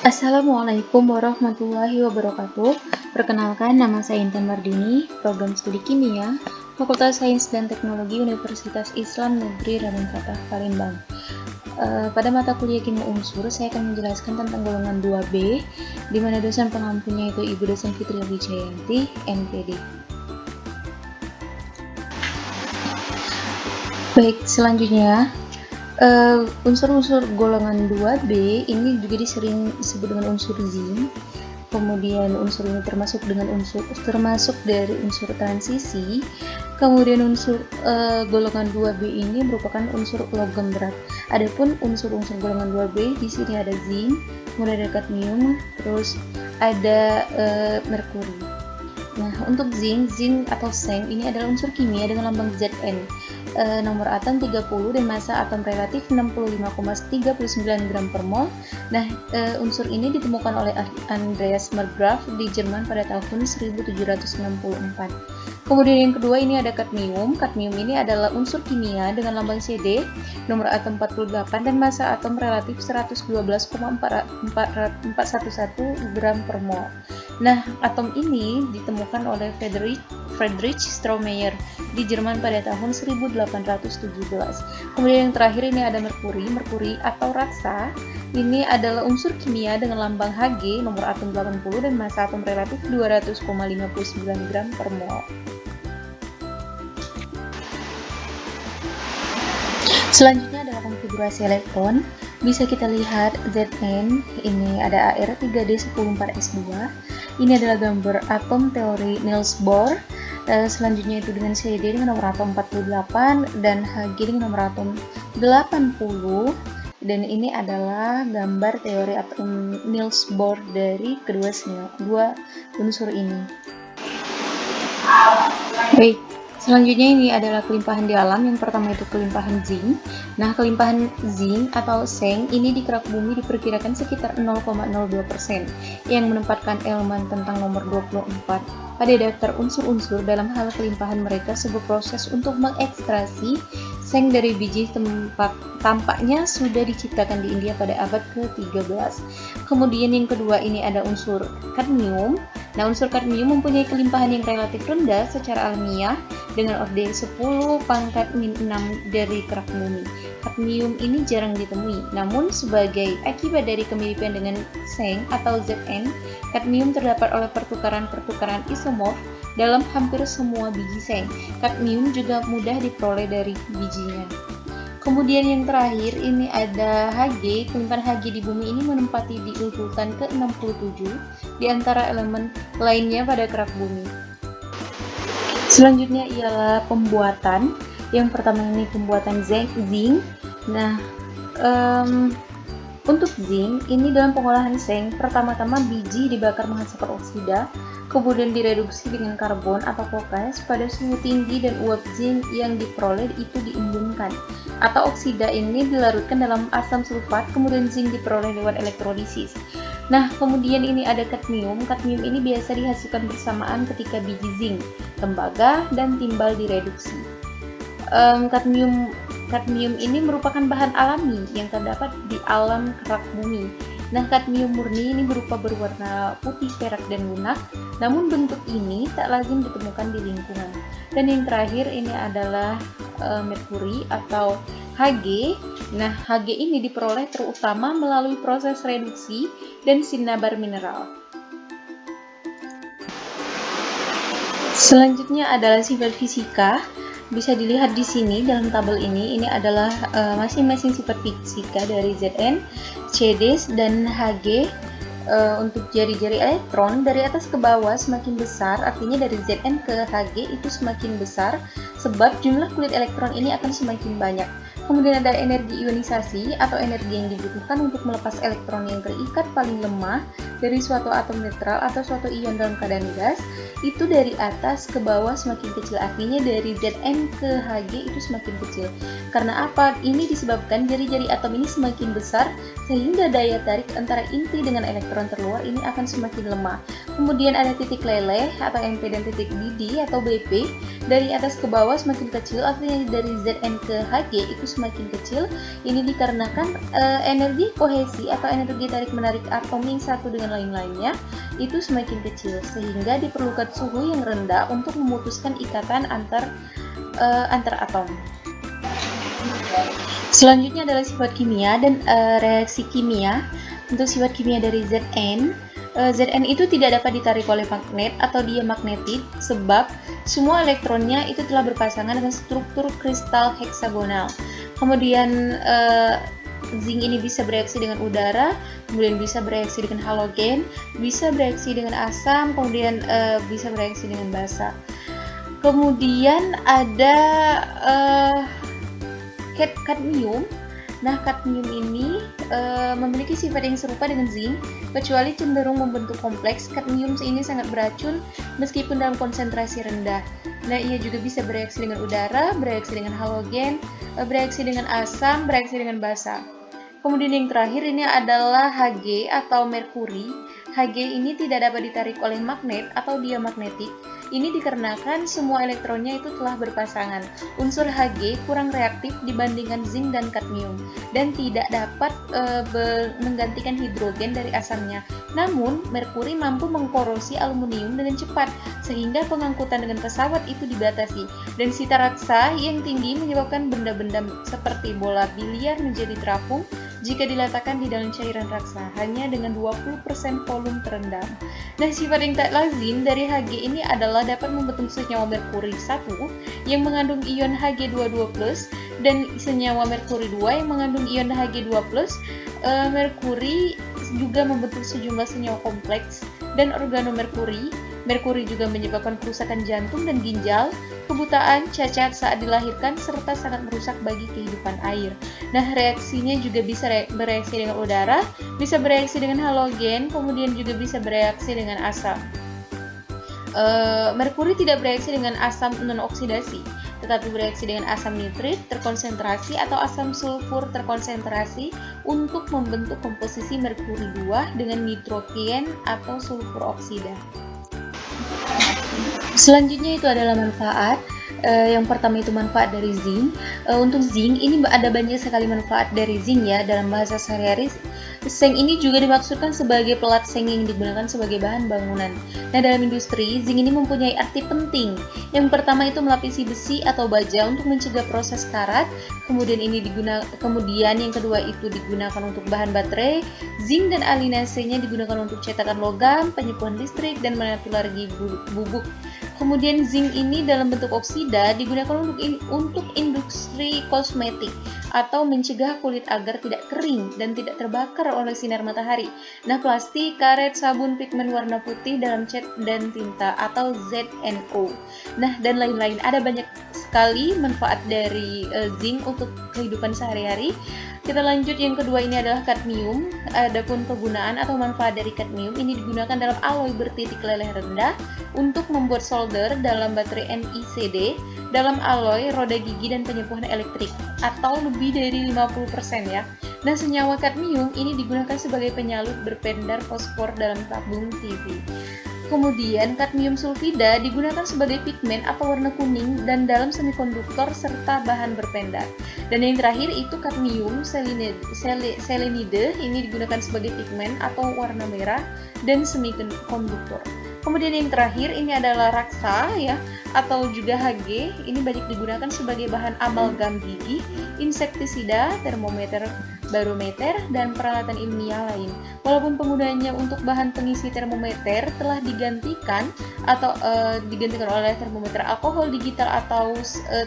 Assalamualaikum warahmatullahi wabarakatuh. Perkenalkan, nama saya Intan Mardini, Program Studi Kimia, Fakultas Sains dan Teknologi Universitas Islam Negeri Raden Fatah, Palembang. Pada mata kuliah Kimia Unsur, saya akan menjelaskan tentang golongan 2B, di mana dosen pengampunya itu Ibu Dosen Fitri Wijayanti, MPD. Baik, selanjutnya unsur-unsur golongan 2B ini juga sering disebut dengan unsur zinc. Kemudian unsur ini termasuk dari unsur transisi. Kemudian unsur golongan 2B ini merupakan unsur logam berat. Adapun unsur-unsur golongan 2B di sini ada zinc, kemudian ada kadmium, terus ada merkuri. Nah, untuk zinc atau seng ini adalah unsur kimia dengan lambang Zn. Nomor atom 30 dan massa atom relatif 65,39 gram per mol. Nah, unsur ini ditemukan oleh Andreas Markgraf di Jerman pada tahun 1764. Kemudian yang kedua ini ada kadmium. Kadmium ini adalah unsur kimia dengan lambang Cd, nomor atom 48 dan massa atom relatif 112,411 gram per mol. Nah, atom ini ditemukan oleh Friedrich Stromeyer di Jerman pada tahun 1817. Kemudian yang terakhir ini ada merkuri. Merkuri atau raksa ini adalah unsur kimia dengan lambang Hg, nomor atom 80 dan massa atom relatif 200,59 gram per mol. Selanjutnya adalah konfigurasi elektron. Bisa kita lihat Zn, ini ada Ar 3d14s2. Ini adalah gambar atom teori Niels Bohr. Selanjutnya itu dengan Cd dengan nomor atom 48 dan Hg dengan nomor atom 80. Dan ini adalah gambar teori atom Niels Bohr dari kedua unsur ini. Baik. Selanjutnya ini adalah kelimpahan di alam. Yang pertama itu kelimpahan zinc. Nah, kelimpahan zinc atau seng ini di kerak bumi diperkirakan sekitar 0,02%, yang menempatkan elemen tentang nomor 24 pada daftar unsur-unsur. Dalam hal kelimpahan mereka sebuah proses untuk mengekstraksi seng dari biji tampaknya sudah diciptakan di India pada abad ke-13. Kemudian yang kedua ini ada unsur kadmium. Nah, unsur kadmium mempunyai kelimpahan yang relatif rendah secara alamiah dengan orde 10⁻⁶ dari kerak bumi. Kadmium ini jarang ditemui, namun sebagai akibat dari kemiripan dengan seng atau Zn, kadmium terdapat oleh pertukaran-pertukaran isomorf dalam hampir semua biji seng. Kadmium juga mudah diperoleh dari bijinya. Kemudian yang terakhir ini ada Hg. Kelimpahan Hg di bumi ini menempati di urutan ke-67 di antara elemen lainnya pada kerak bumi. Selanjutnya ialah pembuatan. Yang pertama ini pembuatan zinc. Nah, untuk zinc ini dalam pengolahan seng, pertama-tama biji dibakar menghasilkan oksida, kemudian direduksi dengan karbon atau kokas pada suhu tinggi dan uap zinc yang diperoleh itu diembunkan. Atau oksida ini dilarutkan dalam asam sulfat, kemudian zinc diperoleh lewat elektrolisis. Nah, kemudian ini ada kadmium. Kadmium ini biasa dihasilkan bersamaan ketika biji zinc, tembaga, dan timbal direduksi. Kadmium ini merupakan bahan alami yang terdapat di alam kerak bumi. Nah, kadmium murni ini berupa berwarna putih, perak, dan lunak, namun bentuk ini tak lazim ditemukan di lingkungan. Dan yang terakhir ini adalah merkuri atau Hg. Nah, Hg ini diperoleh terutama melalui proses reduksi dan sinabar mineral. Selanjutnya adalah sifat fisika. Bisa dilihat di sini dalam tabel ini adalah masing-masing sifat fisika dari Zn, Cd, dan Hg. Untuk jari-jari elektron dari atas ke bawah semakin besar, artinya dari Zn ke Hg itu semakin besar sebab jumlah kulit elektron ini akan semakin banyak. Kemudian ada energi ionisasi atau energi yang dibutuhkan untuk melepas elektron yang terikat paling lemah dari suatu atom netral atau suatu ion dalam keadaan gas, itu dari atas ke bawah semakin kecil, artinya dari Zn ke Hg itu semakin kecil. Karena apa? Ini disebabkan jari-jari atom ini semakin besar sehingga daya tarik antara inti dengan elektron terluar ini akan semakin lemah. Kemudian ada titik leleh atau MP dan titik didih atau BP. Dari atas ke bawah semakin kecil, artinya dari Zn ke Hg itu semakin kecil. Ini dikarenakan energi kohesi atau energi tarik-menarik atom yang satu dengan lain-lainnya itu semakin kecil, sehingga diperlukan suhu yang rendah untuk memutuskan ikatan antar atom. Selanjutnya adalah sifat kimia dan reaksi kimia. Untuk sifat kimia dari Zn, Zn itu tidak dapat ditarik oleh magnet atau dia magnetik sebab semua elektronnya itu telah berpasangan dengan struktur kristal heksagonal. Kemudian zinc ini bisa bereaksi dengan udara, kemudian bisa bereaksi dengan halogen, bisa bereaksi dengan asam, kemudian bisa bereaksi dengan basa. Kemudian ada kadmium. Nah, kadmium ini memiliki sifat yang serupa dengan zinc, kecuali cenderung membentuk kompleks. Kadmium ini sangat beracun meskipun dalam konsentrasi rendah. Nah, ia juga bisa bereaksi dengan udara, bereaksi dengan halogen, bereaksi dengan asam, bereaksi dengan basa. Kemudian yang terakhir ini adalah Hg atau merkuri. Hg ini tidak dapat ditarik oleh magnet atau dia magnetik. Ini dikarenakan semua elektronnya itu telah berpasangan. Unsur Hg kurang reaktif dibandingkan zinc dan kadmium dan tidak dapat menggantikan hidrogen dari asamnya. Namun, merkuri mampu mengkorosi aluminium dengan cepat sehingga pengangkutan dengan pesawat itu dibatasi. Dan sita raksa yang tinggi menyebabkan benda-benda seperti bola biliar menjadi terapung jika diletakkan di dalam cairan raksa hanya dengan 20% volume terendam. Nah, sifat yang tak lazim dari Hg ini adalah dapat membentuk senyawa merkuri 1 yang mengandung ion Hg22+, dan senyawa merkuri 2 yang mengandung ion Hg2+. Merkuri juga membentuk sejumlah senyawa kompleks dan organomerkuri. Merkuri juga menyebabkan kerusakan jantung dan ginjal, kebutaan, cacat saat dilahirkan, serta sangat merusak bagi kehidupan air. Nah, reaksinya juga bisa bereaksi dengan udara, bisa bereaksi dengan halogen, kemudian juga bisa bereaksi dengan asam. Merkuri tidak bereaksi dengan asam non-oksidasi, tetapi bereaksi dengan asam nitrit terkonsentrasi atau asam sulfur terkonsentrasi untuk membentuk komposisi merkuri 2 dengan nitrogen atau sulfur oksida. Selanjutnya itu adalah manfaat. Yang pertama itu manfaat dari zinc. Untuk zinc ini ada banyak sekali manfaat dari zinc ya dalam bahasa sehari-hari. Seng ini juga dimaksudkan sebagai pelat seng yang digunakan sebagai bahan bangunan. Nah, dalam industri, zinc ini mempunyai arti penting. Yang pertama itu melapisi besi atau baja untuk mencegah proses karat. Kemudian yang kedua itu digunakan untuk bahan baterai. Zinc dan alinasenya digunakan untuk cetakan logam, penyembuhan listrik, dan manipulasi bubuk. Kemudian zinc ini dalam bentuk oksida digunakan untuk industri kosmetik atau mencegah kulit agar tidak kering dan tidak terbakar oleh sinar matahari. Nah, plastik, karet, sabun, pigmen warna putih dalam cat dan tinta atau ZNO. Nah, dan lain-lain. Ada banyak sekali manfaat dari zinc untuk kehidupan sehari-hari. Kita lanjut, yang kedua ini adalah kadmium. Adapun kegunaan atau manfaat dari kadmium ini digunakan dalam alloy bertitik leleh rendah untuk membuat solder dalam baterai NICD, dalam alloy, roda gigi, dan penyembuhan elektrik atau lebih dari 50% ya. Nah, senyawa kadmium ini digunakan sebagai penyalut berpendar fosfor dalam tabung TV. Kemudian kadmium sulfida digunakan sebagai pigmen atau warna kuning dan dalam semikonduktor serta bahan berpendar. Dan yang terakhir itu kadmium selenide ini digunakan sebagai pigmen atau warna merah dan semikonduktor. Kemudian yang terakhir ini adalah raksa ya, atau juga Hg. Ini banyak digunakan sebagai bahan amalgam gigi, insektisida, termometer, barometer, dan peralatan ilmiah lain. Walaupun penggunaannya untuk bahan pengisi termometer telah digantikan oleh termometer alkohol digital atau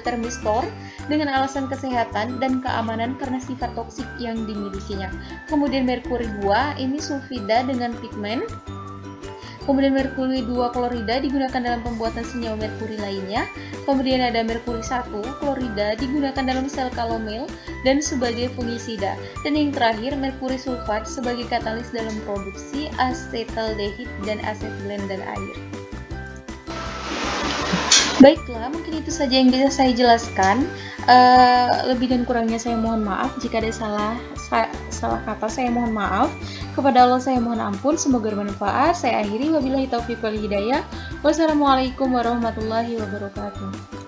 termistor dengan alasan kesehatan dan keamanan karena sifat toksik yang dimilikinya. Kemudian merkuri 2 ini sulfida dengan pigmen. Kemudian merkuri 2 klorida digunakan dalam pembuatan senyawa merkuri lainnya. Kemudian ada merkuri 1 klorida digunakan dalam sel kalomel dan sebagai fungisida. Dan yang terakhir merkuri sulfat sebagai katalis dalam produksi asetaldehid dan asetilen dan air. Baiklah, mungkin itu saja yang bisa saya jelaskan. Lebih dan kurangnya saya mohon maaf. Jika ada salah kata, saya mohon maaf. Kepada Allah saya mohon ampun. Semoga bermanfaat. Saya akhiri, wabillahi taufiq wal hidayah. Wassalamualaikum warahmatullahi wabarakatuh.